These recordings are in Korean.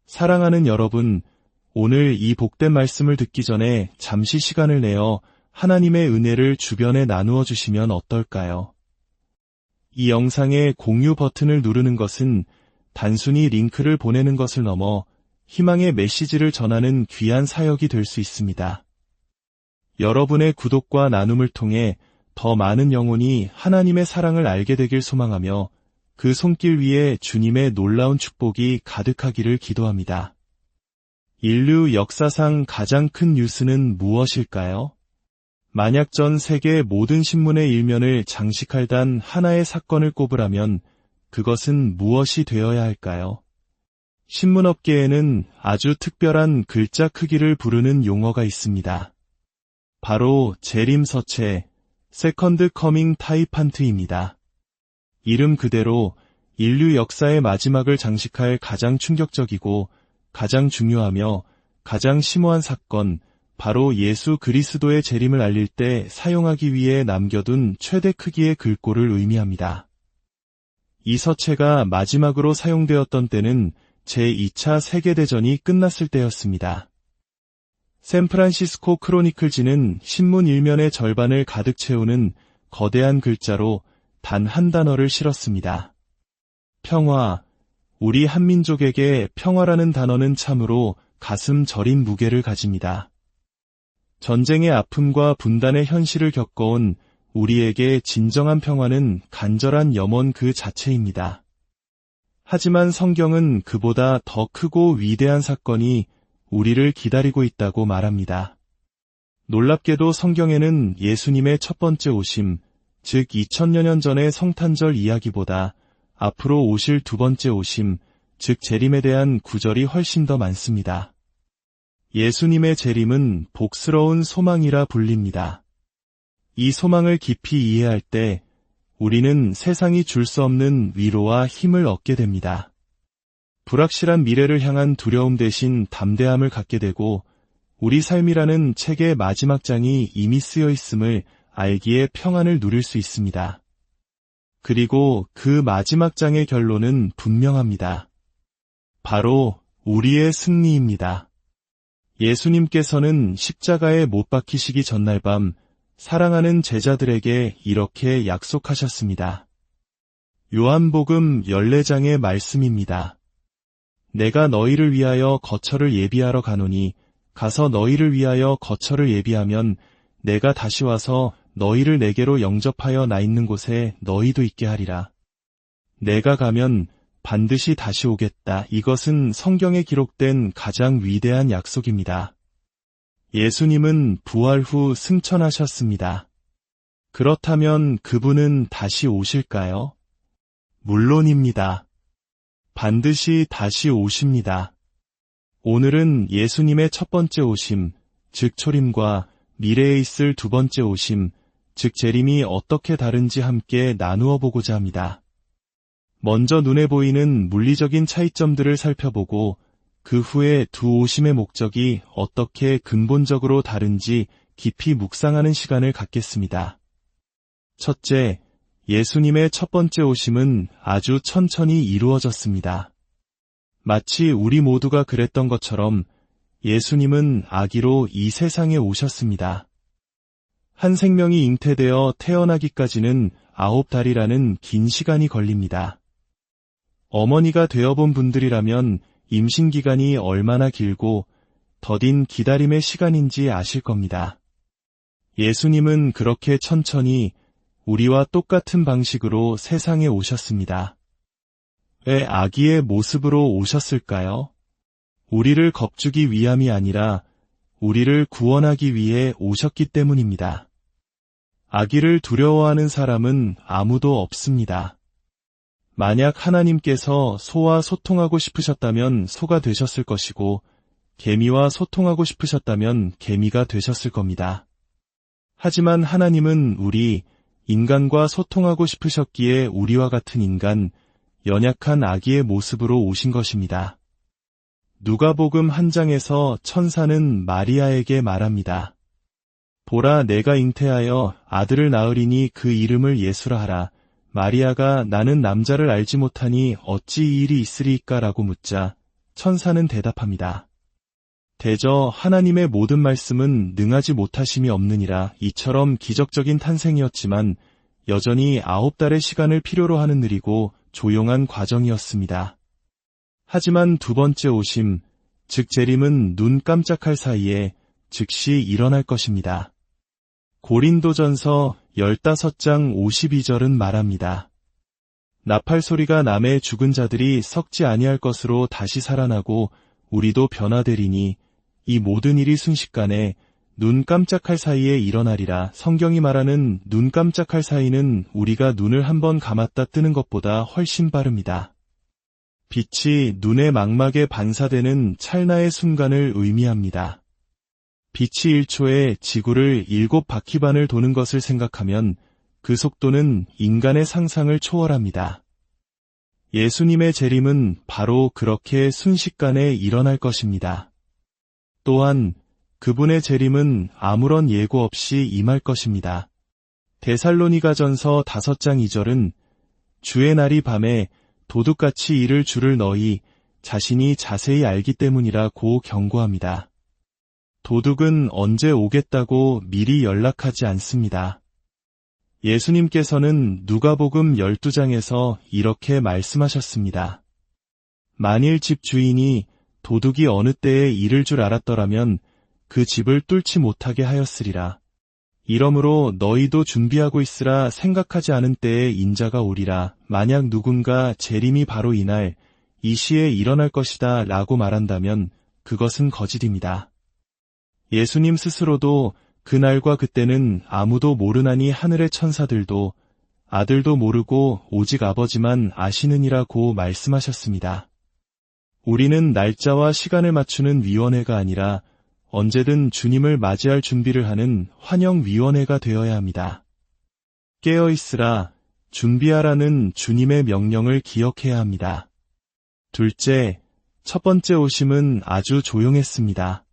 사랑하는 여러분, 오늘 이 복된 말씀을 듣기 전에 잠시 시간을 내어 하나님의 은혜를 주변에 나누어 주시면 어떨까요? 이 영상의 공유 버튼을 누르는 것은 단순히 링크를 보내는 것을 넘어 희망의 메시지를 전하는 귀한 사역이 될 수 있습니다. 여러분의 구독과 나눔을 통해 더 많은 영혼이 하나님의 사랑을 알게 되길 소망하며 그 손길 위에 주님의 놀라운 축복이 가득하기를 기도합니다. 인류 역사상 가장 큰 뉴스는 무엇일까요? 만약 전 세계 모든 신문의 일면을 장식할 단 하나의 사건을 꼽으라면 그것은 무엇이 되어야 할까요? 신문업계에는 아주 특별한 글자 크기를 부르는 용어가 있습니다. 바로 재림서체, 세컨드 커밍 타이판트입니다. 이름 그대로 인류 역사의 마지막을 장식할 가장 충격적이고 가장 중요하며 가장 심오한 사건, 바로 예수 그리스도의 재림을 알릴 때 사용하기 위해 남겨둔 최대 크기의 글꼴을 의미합니다. 이 서체가 마지막으로 사용되었던 때는 제2차 세계대전이 끝났을 때였습니다. 샌프란시스코 크로니클지는 신문 일면의 절반을 가득 채우는 거대한 글자로 단 한 단어를 실었습니다. 평화. 우리 한민족에게 평화라는 단어는 참으로 가슴 저린 무게를 가집니다. 전쟁의 아픔과 분단의 현실을 겪어온 우리에게 진정한 평화는 간절한 염원 그 자체입니다. 하지만 성경은 그보다 더 크고 위대한 사건이 우리를 기다리고 있다고 말합니다. 놀랍게도 성경에는 예수님의 첫 번째 오심, 즉 2000여 년 전의 성탄절 이야기보다 앞으로 오실 두 번째 오심, 즉 재림에 대한 구절이 훨씬 더 많습니다. 예수님의 재림은 복스러운 소망이라 불립니다. 이 소망을 깊이 이해할 때 우리는 세상이 줄 수 없는 위로와 힘을 얻게 됩니다. 불확실한 미래를 향한 두려움 대신 담대함을 갖게 되고 우리 삶이라는 책의 마지막 장이 이미 쓰여 있음을 알기에 평안을 누릴 수 있습니다. 그리고 그 마지막 장의 결론은 분명합니다. 바로 우리의 승리입니다. 예수님께서는 십자가에 못 박히시기 전날 밤 사랑하는 제자들에게 이렇게 약속하셨습니다. 요한복음 14장의 말씀입니다. 내가 너희를 위하여 거처를 예비하러 가노니 가서 너희를 위하여 거처를 예비하면 내가 다시 와서 너희를 내게로 영접하여 나 있는 곳에 너희도 있게 하리라. 내가 가면 반드시 다시 오겠다. 이것은 성경에 기록된 가장 위대한 약속입니다. 예수님은 부활 후 승천하셨습니다. 그렇다면 그분은 다시 오실까요? 물론입니다. 반드시 다시 오십니다. 오늘은 예수님의 첫 번째 오심, 즉 초림과 미래에 있을 두 번째 오심, 즉 재림이 어떻게 다른지 함께 나누어 보고자 합니다. 먼저 눈에 보이는 물리적인 차이점들을 살펴보고 그 후에 두 오심의 목적이 어떻게 근본적으로 다른지 깊이 묵상하는 시간을 갖겠습니다. 첫째, 예수님의 첫 번째 오심은 아주 천천히 이루어졌습니다. 마치 우리 모두가 그랬던 것처럼 예수님은 아기로 이 세상에 오셨습니다. 한 생명이 잉태되어 태어나기까지는 9달이라는 긴 시간이 걸립니다. 어머니가 되어본 분들이라면 임신 기간이 얼마나 길고 더딘 기다림의 시간인지 아실 겁니다. 예수님은 그렇게 천천히 우리와 똑같은 방식으로 세상에 오셨습니다. 왜 아기의 모습으로 오셨을까요? 우리를 겁주기 위함이 아니라 우리를 구원하기 위해 오셨기 때문입니다. 아기를 두려워하는 사람은 아무도 없습니다. 만약 하나님께서 소와 소통하고 싶으셨다면 소가 되셨을 것이고 개미와 소통하고 싶으셨다면 개미가 되셨을 겁니다. 하지만 하나님은 우리 인간과 소통하고 싶으셨기에 우리와 같은 인간, 연약한 아기의 모습으로 오신 것입니다. 누가복음 1장에서 천사는 마리아에게 말합니다. 보라, 내가 잉태하여 아들을 낳으리니 그 이름을 예수라 하라. 마리아가 나는 남자를 알지 못하니 어찌 이 일이 있으리이까 라고 묻자 천사는 대답합니다. 대저 하나님의 모든 말씀은 능하지 못하심이 없느니라. 이처럼 기적적인 탄생이었지만 여전히 9달의 시간을 필요로 하는 느리고 조용한 과정이었습니다. 하지만 두 번째 오심, 즉 재림은 눈 깜짝할 사이에 즉시 일어날 것입니다. 고린도전서 15장 52절은 말합니다. 나팔 소리가 남의 죽은 자들이 썩지 아니할 것으로 다시 살아나고 우리도 변화되리니 이 모든 일이 순식간에 눈 깜짝할 사이에 일어나리라. 성경이 말하는 눈 깜짝할 사이는 우리가 눈을 한번 감았다 뜨는 것보다 훨씬 빠릅니다. 빛이 눈의 망막에 반사되는 찰나의 순간을 의미합니다. 빛이 1초에 지구를 7바퀴반을 도는 것을 생각하면 그 속도는 인간의 상상을 초월합니다. 예수님의 재림은 바로 그렇게 순식간에 일어날 것입니다. 또한 그분의 재림은 아무런 예고 없이 임할 것입니다. 데살로니가전서 5장 2절은 주의 날이 밤에 도둑같이 이를 줄을 너희 자신이 자세히 알기 때문이라고 경고합니다. 도둑은 언제 오겠다고 미리 연락하지 않습니다. 예수님께서는 누가복음 12장에서 이렇게 말씀하셨습니다. 만일 집 주인이 도둑이 어느 때에 이를 줄 알았더라면 그 집을 뚫지 못하게 하였으리라. 이러므로 너희도 준비하고 있으라. 생각하지 않은 때에 인자가 오리라. 만약 누군가 재림이 바로 이날, 이 시에 일어날 것이다 라고 말한다면 그것은 거짓입니다. 예수님 스스로도 그날과 그때는 아무도 모르나니 하늘의 천사들도 아들도 모르고 오직 아버지만 아시느니라고 말씀하셨습니다. 우리는 날짜와 시간을 맞추는 위원회가 아니라 언제든 주님을 맞이할 준비를 하는 환영위원회가 되어야 합니다. 깨어있으라, 준비하라는 주님의 명령을 기억해야 합니다. 둘째, 첫 번째 오심은 아주 조용했습니다.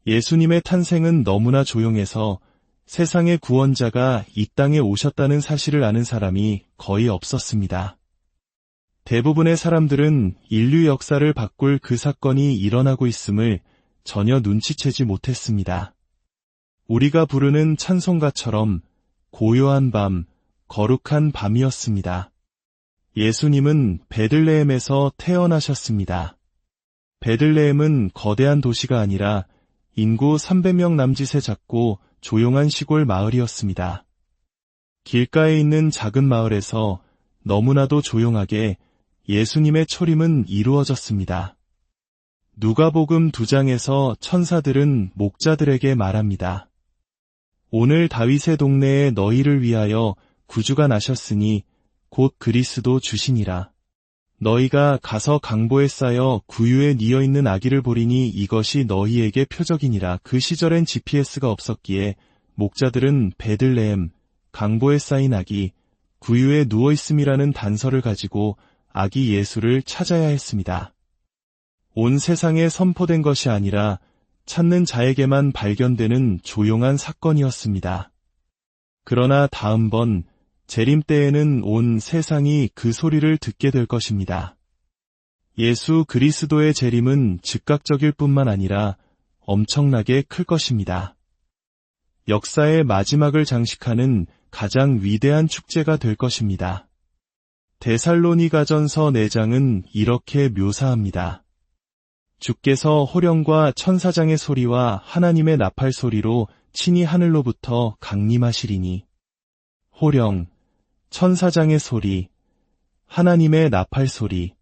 예수님의 탄생은 너무나 조용해서 세상의 구원자가 이 땅에 오셨다는 사실을 아는 사람이 거의 없었습니다. 대부분의 사람들은 인류 역사를 바꿀 그 사건이 일어나고 있음을 전혀 눈치채지 못했습니다. 우리가 부르는 찬송가처럼 고요한 밤, 거룩한 밤이었습니다. 예수님은 베들레헴에서 태어나셨습니다. 베들레헴은 거대한 도시가 아니라 인구 300명 남짓의 작고 조용한 시골 마을이었습니다. 길가에 있는 작은 마을에서 너무나도 조용하게 예수님의 초림은 이루어졌습니다. 누가복음 2장에서 천사들은 목자들에게 말합니다. 오늘 다윗의 동네에 너희를 위하여 구주가 나셨으니 곧 그리스도 주시니라. 너희가 가서 강보에 쌓여 구유에 뉘어있는 아기를 보리니 이것이 너희에게 표적이니라. 그 시절엔 GPS가 없었기에 목자들은 베들레헴, 강보에 쌓인 아기, 구유에 누워있음이라는 단서를 가지고 아기 예수를 찾아야 했습니다. 온 세상에 선포된 것이 아니라 찾는 자에게만 발견되는 조용한 사건이었습니다. 그러나 다음번 재림 때에는 온 세상이 그 소리를 듣게 될 것입니다. 예수 그리스도의 재림은 즉각적일 뿐만 아니라 엄청나게 클 것입니다. 역사의 마지막을 장식하는 가장 위대한 축제가 될 것입니다. 데살로니가전서 4장은 이렇게 묘사합니다. 주께서 호령과 천사장의 소리와 하나님의 나팔 소리로 친히 하늘로부터 강림하시리니. 호령, 천사장의 소리, 하나님의 나팔 소리.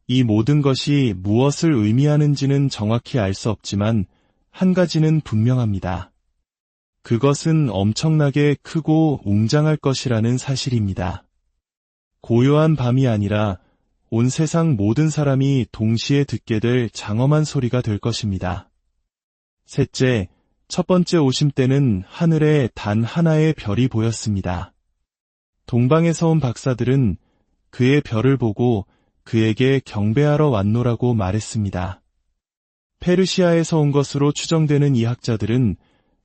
이 모든 것이 무엇을 의미하는지는 정확히 알 수 없지만 한 가지는 분명합니다. 그것은 엄청나게 크고 웅장할 것이라는 사실입니다. 고요한 밤이 아니라 온 세상 모든 사람이 동시에 듣게 될 장엄한 소리가 될 것입니다. 셋째, 첫 번째 오심 때는 하늘에 단 하나의 별이 보였습니다. 동방에서 온 박사들은 그의 별을 보고 그에게 경배하러 왔노라고 말했습니다. 페르시아에서 온 것으로 추정되는 이 학자들은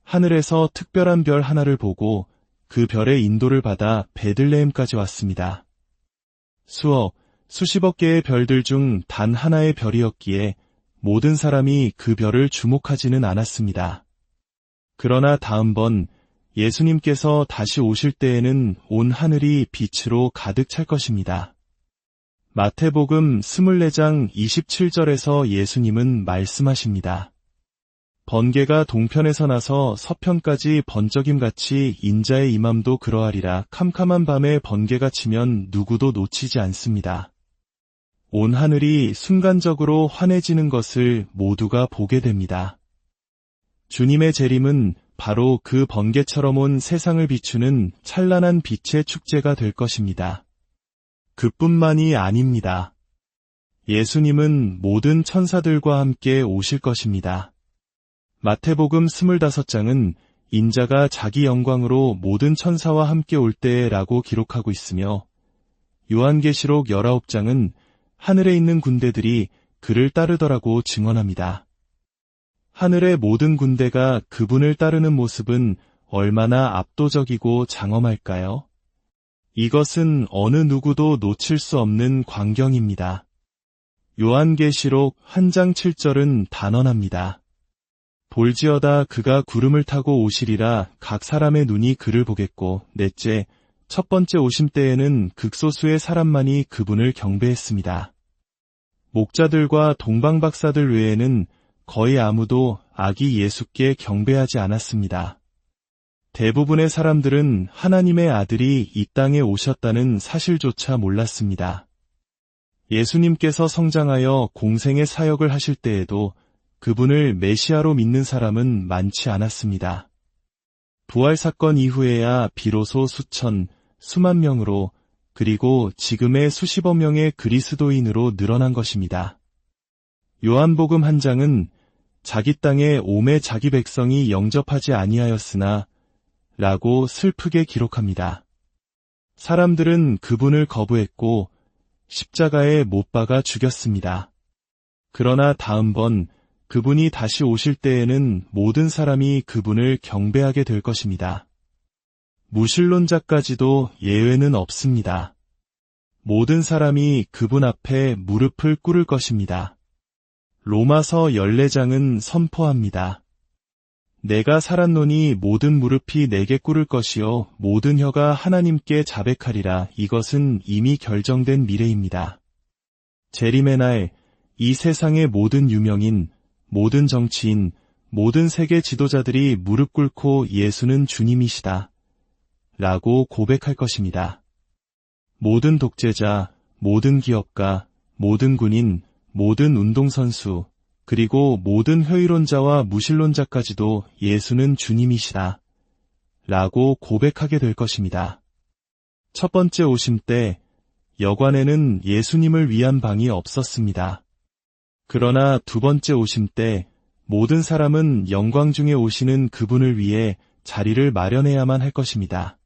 하늘에서 특별한 별 하나를 보고 그 별의 인도를 받아 베들레헴까지 왔습니다. 수억, 수십억 개의 별들 중 단 하나의 별이었기에 모든 사람이 그 별을 주목하지는 않았습니다. 그러나 다음번 예수님께서 다시 오실 때에는 온 하늘이 빛으로 가득 찰 것입니다. 마태복음 24장 27절에서 예수님은 말씀하십니다. 번개가 동편에서 나서 서편까지 번쩍임같이 인자의 임함도 그러하리라. 캄캄한 밤에 번개가 치면 누구도 놓치지 않습니다. 온 하늘이 순간적으로 환해지는 것을 모두가 보게 됩니다. 주님의 재림은 바로 그 번개처럼 온 세상을 비추는 찬란한 빛의 축제가 될 것입니다. 그뿐만이 아닙니다. 예수님은 모든 천사들과 함께 오실 것입니다. 마태복음 25장은 인자가 자기 영광으로 모든 천사와 함께 올 때라고 기록하고 있으며 요한계시록 19장은 하늘에 있는 군대들이 그를 따르더라고 증언합니다. 하늘의 모든 군대가 그분을 따르는 모습은 얼마나 압도적이고 장엄할까요? 이것은 어느 누구도 놓칠 수 없는 광경입니다. 요한계시록 1장 7절은 단언합니다. 볼지어다 그가 구름을 타고 오시리라. 각 사람의 눈이 그를 보겠고 넷째, 첫 번째 오심 때에는 극소수의 사람만이 그분을 경배했습니다. 목자들과 동방박사들 외에는 거의 아무도 아기 예수께 경배하지 않았습니다. 대부분의 사람들은 하나님의 아들이 이 땅에 오셨다는 사실조차 몰랐습니다. 예수님께서 성장하여 공생의 사역을 하실 때에도 그분을 메시아로 믿는 사람은 많지 않았습니다. 부활 사건 이후에야 비로소 수천, 수만 명으로 그리고 지금의 수십억 명의 그리스도인으로 늘어난 것입니다. 요한복음 1장은 자기 땅에 오매 자기 백성이 영접하지 아니하였으나 라고 슬프게 기록합니다. 사람들은 그분을 거부했고 십자가에 못 박아 죽였습니다. 그러나 다음번 그분이 다시 오실 때에는 모든 사람이 그분을 경배하게 될 것입니다. 무신론자까지도 예외는 없습니다. 모든 사람이 그분 앞에 무릎을 꿇을 것입니다. 로마서 14장은 선포합니다. 내가 살았노니 모든 무릎이 내게 꿇을 것이요 모든 혀가 하나님께 자백하리라. 이것은 이미 결정된 미래입니다. 재림의 날 이 세상의 모든 유명인, 모든 정치인, 모든 세계 지도자들이 무릎 꿇고 예수는 주님이시다 라고 고백할 것입니다. 모든 독재자, 모든 기업가, 모든 군인, 모든 운동선수, 그리고 모든 회의론자와 무신론자까지도 예수는 주님이시다 라고 고백하게 될 것입니다. 첫 번째 오심 때 여관에는 예수님을 위한 방이 없었습니다. 그러나 두 번째 오심 때 모든 사람은 영광 중에 오시는 그분을 위해 자리를 마련해야만 할 것입니다.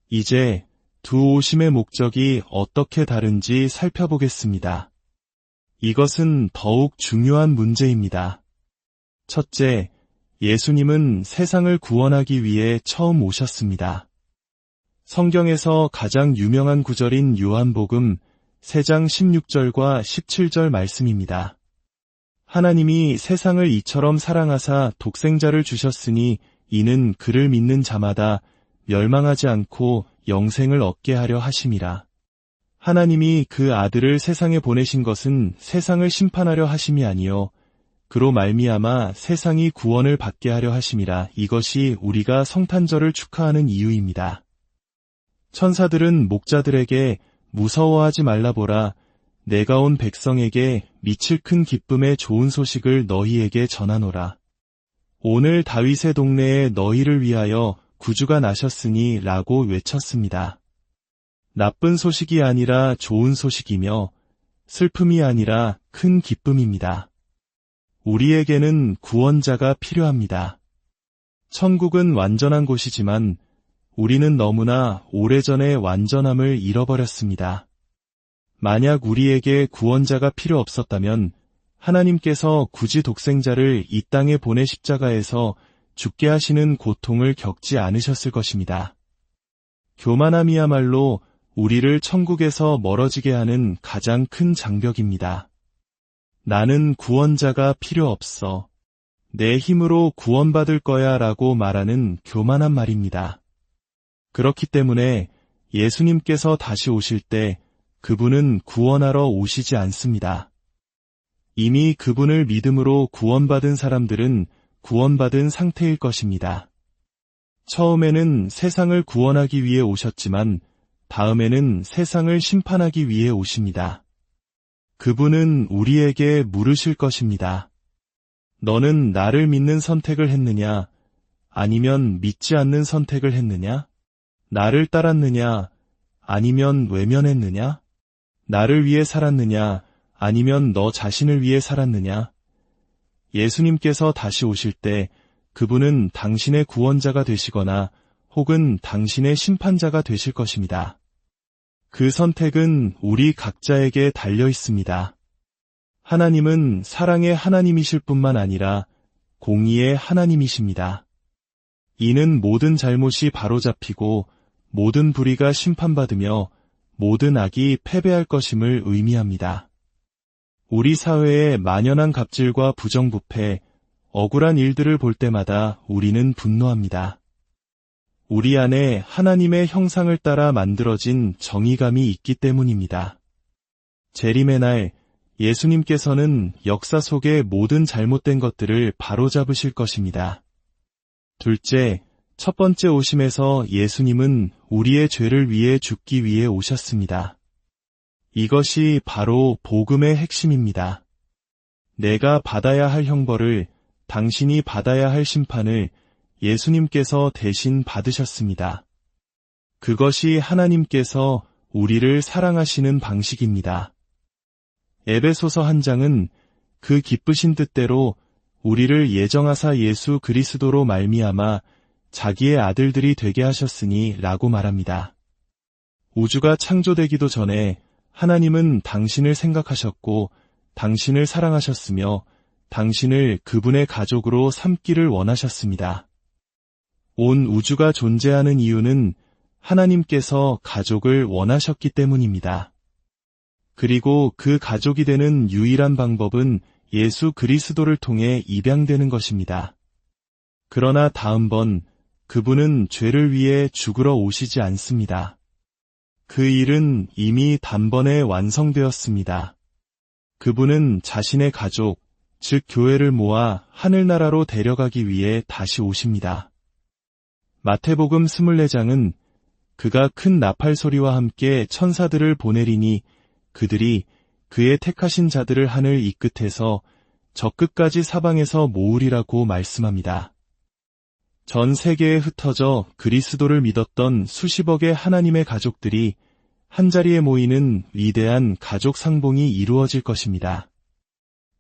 이제 두 오심의 목적이 어떻게 다른지 살펴보겠습니다. 이것은 더욱 중요한 문제입니다. 첫째, 예수님은 세상을 구원하기 위해 처음 오셨습니다. 성경에서 가장 유명한 구절인 요한복음 3장 16절과 17절 말씀입니다. 하나님이 세상을 이처럼 사랑하사 독생자를 주셨으니 이는 그를 믿는 자마다 멸망하지 않고 영생을 얻게 하려 하심이라. 하나님이 그 아들을 세상에 보내신 것은 세상을 심판하려 하심이 아니요 그로 말미암아 세상이 구원을 받게 하려 하심이라. 이것이 우리가 성탄절을 축하하는 이유입니다. 천사들은 목자들에게 무서워하지 말라 보라. 내가 온 백성에게 미칠 큰 기쁨의 좋은 소식을 너희에게 전하노라. 오늘 다윗의 동네에 너희를 위하여 구주가 나셨으니 라고 외쳤습니다. 나쁜 소식이 아니라 좋은 소식이며 슬픔이 아니라 큰 기쁨입니다. 우리에게는 구원자가 필요합니다. 천국은 완전한 곳이지만 우리는 너무나 오래전에 완전함을 잃어버렸습니다. 만약 우리에게 구원자가 필요 없었다면 하나님께서 굳이 독생자를 이 땅에 보내 십자가에서 죽게 하시는 고통을 겪지 않으셨을 것입니다. 교만함이야말로 우리를 천국에서 멀어지게 하는 가장 큰 장벽입니다. 나는 구원자가 필요 없어. 내 힘으로 구원받을 거야 라고 말하는 교만한 말입니다. 그렇기 때문에 예수님께서 다시 오실 때 그분은 구원하러 오시지 않습니다. 이미 그분을 믿음으로 구원받은 사람들은 구원받은 상태일 것입니다. 처음에는 세상을 구원하기 위해 오셨지만 다음에는 세상을 심판하기 위해 오십니다. 그분은 우리에게 물으실 것입니다. 너는 나를 믿는 선택을 했느냐? 아니면 믿지 않는 선택을 했느냐? 나를 따랐느냐? 아니면 외면했느냐? 나를 위해 살았느냐? 아니면 너 자신을 위해 살았느냐? 예수님께서 다시 오실 때 그분은 당신의 구원자가 되시거나 혹은 당신의 심판자가 되실 것입니다. 그 선택은 우리 각자에게 달려 있습니다. 하나님은 사랑의 하나님이실 뿐만 아니라 공의의 하나님이십니다. 이는 모든 잘못이 바로잡히고 모든 불의가 심판받으며 모든 악이 패배할 것임을 의미합니다. 우리 사회의 만연한 갑질과 부정부패, 억울한 일들을 볼 때마다 우리는 분노합니다. 우리 안에 하나님의 형상을 따라 만들어진 정의감이 있기 때문입니다. 재림의 날 예수님께서는 역사 속의 모든 잘못된 것들을 바로잡으실 것입니다. 둘째, 첫 번째 오심에서 예수님은 우리의 죄를 위해 죽기 위해 오셨습니다. 이것이 바로 복음의 핵심입니다. 내가 받아야 할 형벌을, 당신이 받아야 할 심판을 예수님께서 대신 받으셨습니다. 그것이 하나님께서 우리를 사랑하시는 방식입니다. 에베소서 1장은 그 기쁘신 뜻대로 우리를 예정하사 예수 그리스도로 말미암아 자기의 아들들이 되게 하셨으니 라고 말합니다. 우주가 창조되기도 전에 하나님은 당신을 생각하셨고 당신을 사랑하셨으며 당신을 그분의 가족으로 삼기를 원하셨습니다. 온 우주가 존재하는 이유는 하나님께서 가족을 원하셨기 때문입니다. 그리고 그 가족이 되는 유일한 방법은 예수 그리스도를 통해 입양되는 것입니다. 그러나 다음번 그분은 죄를 위해 죽으러 오시지 않습니다. 그 일은 이미 단번에 완성되었습니다. 그분은 자신의 가족, 즉 교회를 모아 하늘나라로 데려가기 위해 다시 오십니다. 마태복음 24장은 그가 큰 나팔 소리와 함께 천사들을 보내리니 그들이 그의 택하신 자들을 하늘 이 끝에서 저 끝까지 사방에서 모으리라고 말씀합니다. 전 세계에 흩어져 그리스도를 믿었던 수십억의 하나님의 가족들이 한자리에 모이는 위대한 가족 상봉이 이루어질 것입니다.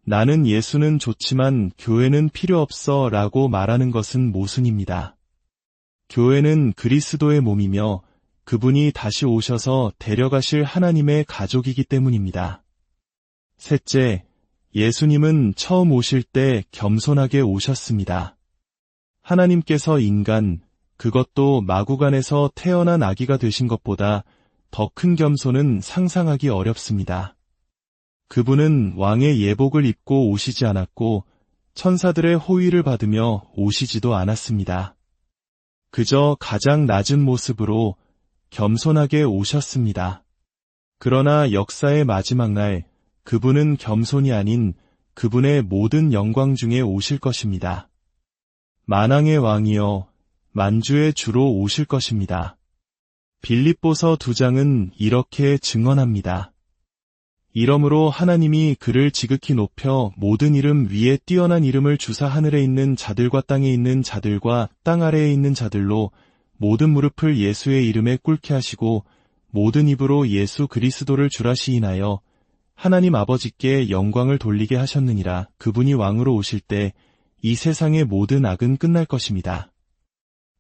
나는 예수는 좋지만 교회는 필요 없어 라고 말하는 것은 모순입니다. 교회는 그리스도의 몸이며 그분이 다시 오셔서 데려가실 하나님의 가족이기 때문입니다. 셋째, 예수님은 처음 오실 때 겸손하게 오셨습니다. 하나님께서 인간, 그것도 마구간에서 태어난 아기가 되신 것보다 더 큰 겸손은 상상하기 어렵습니다. 그분은 왕의 예복을 입고 오시지 않았고 천사들의 호의를 받으며 오시지도 않았습니다. 그저 가장 낮은 모습으로 겸손하게 오셨습니다. 그러나 역사의 마지막 날 그분은 겸손이 아닌 그분의 모든 영광 중에 오실 것입니다. 만왕의 왕이여 만주의 주로 오실 것입니다. 빌립보서 2장은 이렇게 증언합니다. 이러므로 하나님이 그를 지극히 높여 모든 이름 위에 뛰어난 이름을 주사 하늘에 있는 자들과 땅에 있는 자들과 땅 아래에 있는 자들로 모든 무릎을 예수의 이름에 꿇게 하시고 모든 입으로 예수 그리스도를 주라 시인하여 하나님 아버지께 영광을 돌리게 하셨느니라. 그분이 왕으로 오실 때 이 세상의 모든 악은 끝날 것입니다.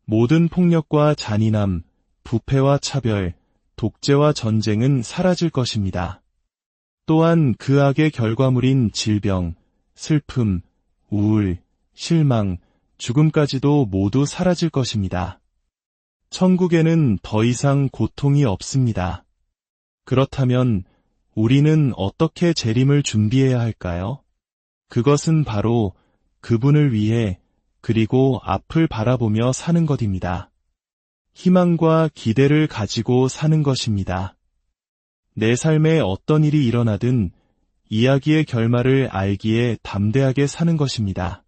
모든 폭력과 잔인함, 부패와 차별, 독재와 전쟁은 사라질 것입니다. 또한 그 악의 결과물인 질병, 슬픔, 우울, 실망, 죽음까지도 모두 사라질 것입니다. 천국에는 더 이상 고통이 없습니다. 그렇다면 우리는 어떻게 재림을 준비해야 할까요? 그것은 바로 그분을 위해 그리고 앞을 바라보며 사는 것입니다. 희망과 기대를 가지고 사는 것입니다. 내 삶에 어떤 일이 일어나든 이야기의 결말을 알기에 담대하게 사는 것입니다.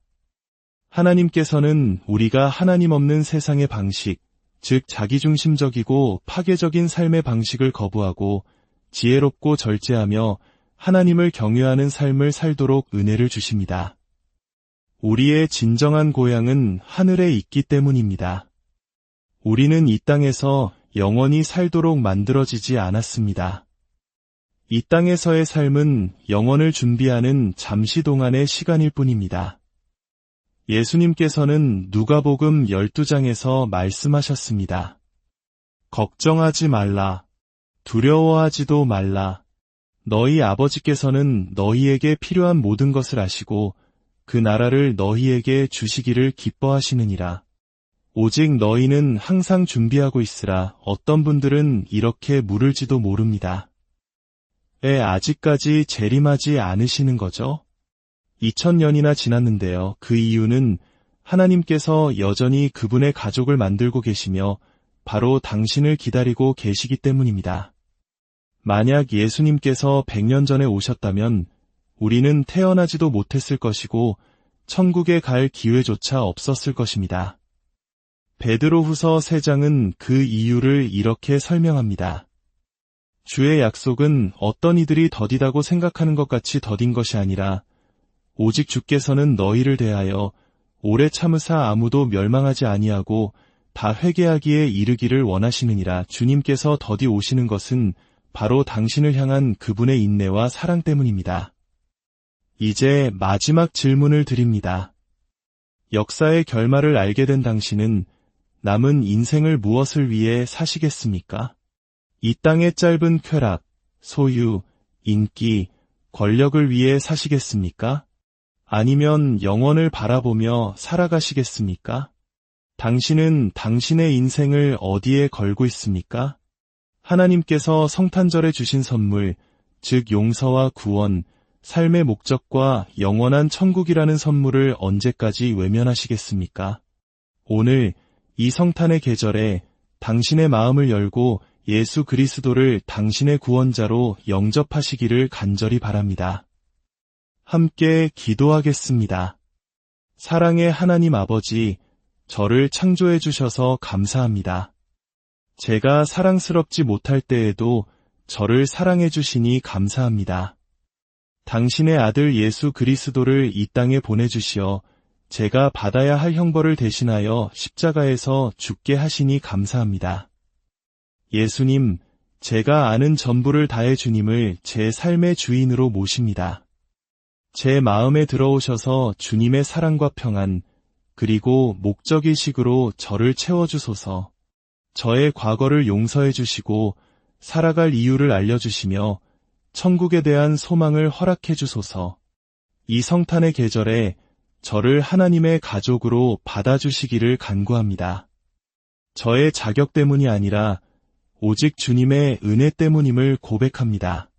하나님께서는 우리가 하나님 없는 세상의 방식, 즉 자기중심적이고 파괴적인 삶의 방식을 거부하고 지혜롭고 절제하며 하나님을 경외하는 삶을 살도록 은혜를 주십니다. 우리의 진정한 고향은 하늘에 있기 때문입니다. 우리는 이 땅에서 영원히 살도록 만들어지지 않았습니다. 이 땅에서의 삶은 영원을 준비하는 잠시 동안의 시간일 뿐입니다. 예수님께서는 누가복음 12장에서 말씀하셨습니다. 걱정하지 말라. 두려워하지도 말라. 너희 아버지께서는 너희에게 필요한 모든 것을 아시고 그 나라를 너희에게 주시기를 기뻐하시느니라. 오직 너희는 항상 준비하고 있으라. 어떤 분들은 이렇게 물을지도 모릅니다. 왜 아직까지 재림하지 않으시는 거죠? 2000년이나 지났는데요. 그 이유는 하나님께서 여전히 그분의 가족을 만들고 계시며 바로 당신을 기다리고 계시기 때문입니다. 만약 예수님께서 100년 전에 오셨다면 우리는 태어나지도 못했을 것이고 천국에 갈 기회조차 없었을 것입니다. 베드로후서 3장은 그 이유를 이렇게 설명합니다. 주의 약속은 어떤 이들이 더디다고 생각하는 것 같이 더딘 것이 아니라 오직 주께서는 너희를 대하여 오래 참으사 아무도 멸망하지 아니하고 다 회개하기에 이르기를 원하시느니라. 주님께서 더디 오시는 것은 바로 당신을 향한 그분의 인내와 사랑 때문입니다. 이제 마지막 질문을 드립니다. 역사의 결말을 알게 된 당신은 남은 인생을 무엇을 위해 사시겠습니까? 이 땅의 짧은 쾌락, 소유, 인기, 권력을 위해 사시겠습니까? 아니면 영원을 바라보며 살아가시겠습니까? 당신은 당신의 인생을 어디에 걸고 있습니까? 하나님께서 성탄절에 주신 선물, 즉 용서와 구원, 삶의 목적과 영원한 천국이라는 선물을 언제까지 외면하시겠습니까? 오늘 이 성탄의 계절에 당신의 마음을 열고 예수 그리스도를 당신의 구원자로 영접하시기를 간절히 바랍니다. 함께 기도하겠습니다. 사랑의 하나님 아버지, 저를 창조해 주셔서 감사합니다. 제가 사랑스럽지 못할 때에도 저를 사랑해 주시니 감사합니다. 당신의 아들 예수 그리스도를 이 땅에 보내주시어 제가 받아야 할 형벌을 대신하여 십자가에서 죽게 하시니 감사합니다. 예수님, 제가 아는 전부를 다해 주님을 제 삶의 주인으로 모십니다. 제 마음에 들어오셔서 주님의 사랑과 평안, 그리고 목적의식으로 저를 채워주소서. 저의 과거를 용서해 주시고 살아갈 이유를 알려주시며 천국에 대한 소망을 허락해 주소서. 이 성탄의 계절에 저를 하나님의 가족으로 받아주시기를 간구합니다. 저의 자격 때문이 아니라 오직 주님의 은혜 때문임을 고백합니다.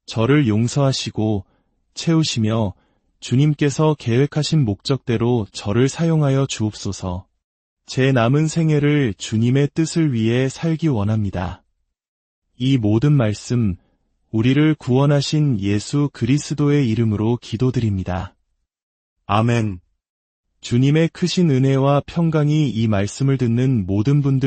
저를 용서하시고 채우시며 주님께서 계획하신 목적대로 저를 사용하여 주옵소서. 제 남은 생애를 주님의 뜻을 위해 살기 원합니다. 이 모든 말씀, 우리를 구원하신 예수 그리스도의 이름으로 기도드립니다. 아멘. 주님의 크신 은혜와 평강이 이 말씀을 듣는 모든 분들